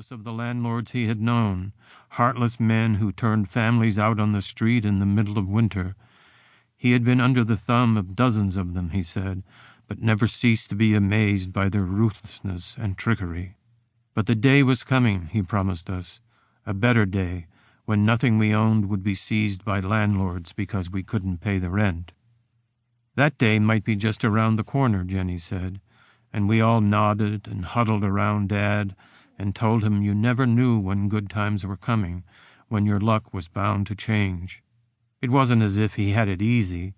regardless of the landlords he had known, heartless men who turned families out on the street in the middle of winter. He had been under the thumb of dozens of them, he said, but never ceased to be amazed by their ruthlessness and trickery. But the day was coming, he promised us, a better day, when nothing we owned would be seized by landlords because we couldn't pay the rent. That day might be just around the corner, Jennie said, and we all nodded and huddled around Dad and told him you never knew when good times were coming, when your luck was bound to change. It wasn't as if he had it easy.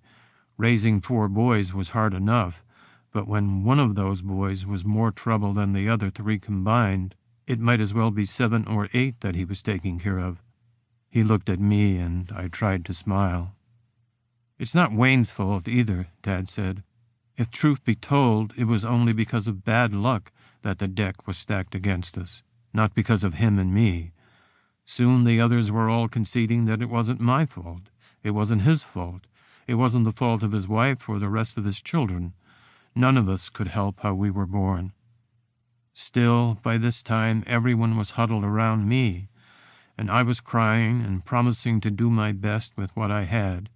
Raising 4 boys was hard enough, but when one of those boys was more trouble than the other 3 combined, it might as well be 7 or 8 that he was taking care of. He looked at me, and I tried to smile. "It's not Wayne's fault either," Dad said. "If truth be told, it was only because of bad luck that the deck was stacked against us, not because of him and me. Soon the others were all conceding that it wasn't my fault. It wasn't his fault. It wasn't the fault of his wife or the rest of his children. None of us could help how we were born. Still, by this time, everyone was huddled around me, and I was crying and promising to do my best with what I had.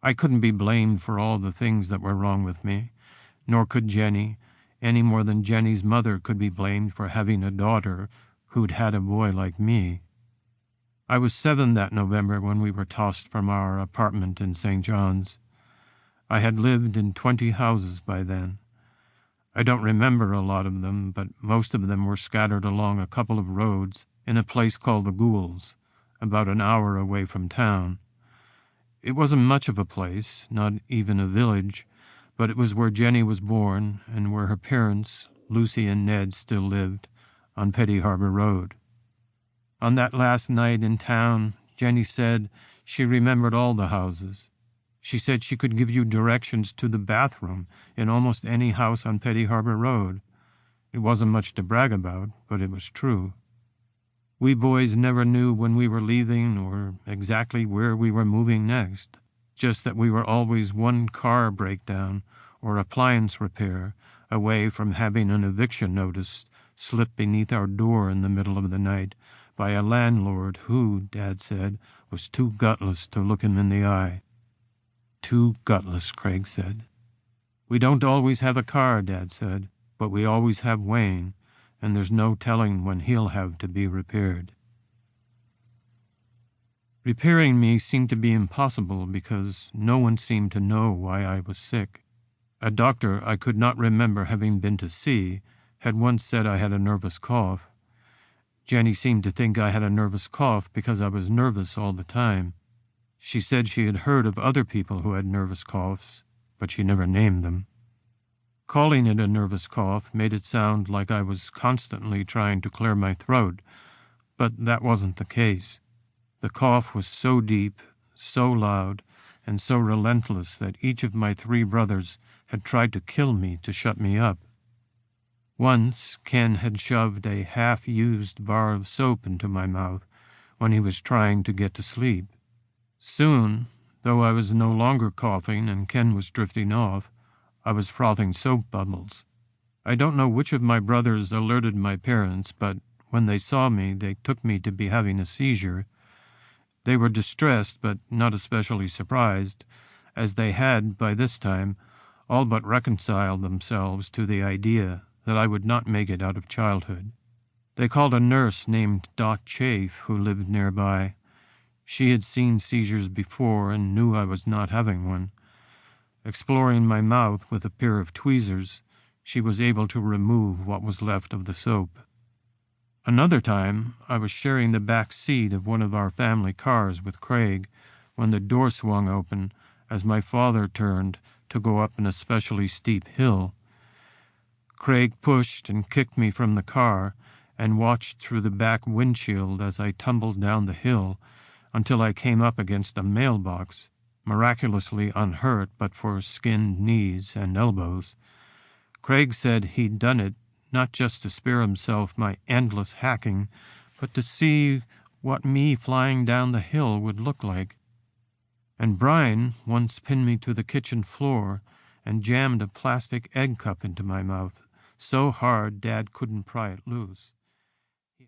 I couldn't be blamed for all the things that were wrong with me, nor could Jennie, any more than Jennie's mother could be blamed for having a daughter who'd had a boy like me. I was 7 that November when we were tossed from our apartment in St. John's. I had lived in 20 houses by then. I don't remember a lot of them, but most of them were scattered along a couple of roads in a place called the Goulds, about an hour away from town. It wasn't much of a place, not even a village, but it was where Jennie was born and where her parents, Lucy and Ned, still lived, on Petty Harbor Road. On that last night in town, Jennie said she remembered all the houses. She said she could give you directions to the bathroom in almost any house on Petty Harbor Road. It wasn't much to brag about, but it was true. We boys never knew when we were leaving or exactly where we were moving next, just that we were always one car breakdown or appliance repair away from having an eviction notice slip beneath our door in the middle of the night by a landlord who, Dad said, was too gutless to look him in the eye. "Too gutless," Craig said. "We don't always have a car," Dad said, "but we always have Wayne, and there's no telling when he'll have to be repaired." Repairing me seemed to be impossible because no one seemed to know why I was sick. A doctor I could not remember having been to see had once said I had a nervous cough. Jennie seemed to think I had a nervous cough because I was nervous all the time. She said she had heard of other people who had nervous coughs, but she never named them. Calling it a nervous cough made it sound like I was constantly trying to clear my throat, but that wasn't the case. The cough was so deep, so loud, and so relentless that each of my 3 brothers had tried to kill me to shut me up. Once, Ken had shoved a half-used bar of soap into my mouth when he was trying to get to sleep. Soon, though I was no longer coughing and Ken was drifting off, I was frothing soap bubbles. I don't know which of my brothers alerted my parents, but when they saw me, they took me to be having a seizure. They were distressed, but not especially surprised, as they had, by this time, all but reconciled themselves to the idea that I would not make it out of childhood. They called a nurse named Doc Chafe, who lived nearby. She had seen seizures before and knew I was not having one. Exploring my mouth with a pair of tweezers, she was able to remove what was left of the soap. Another time, I was sharing the back seat of one of our family cars with Craig when the door swung open as my father turned to go up an especially steep hill. Craig pushed and kicked me from the car and watched through the back windshield as I tumbled down the hill until I came up against a mailbox, miraculously unhurt but for skinned knees and elbows. Craig said he'd done it not just to spare himself my endless hacking, but to see what me flying down the hill would look like. And Brian once pinned me to the kitchen floor and jammed a plastic egg cup into my mouth, so hard Dad couldn't pry it loose.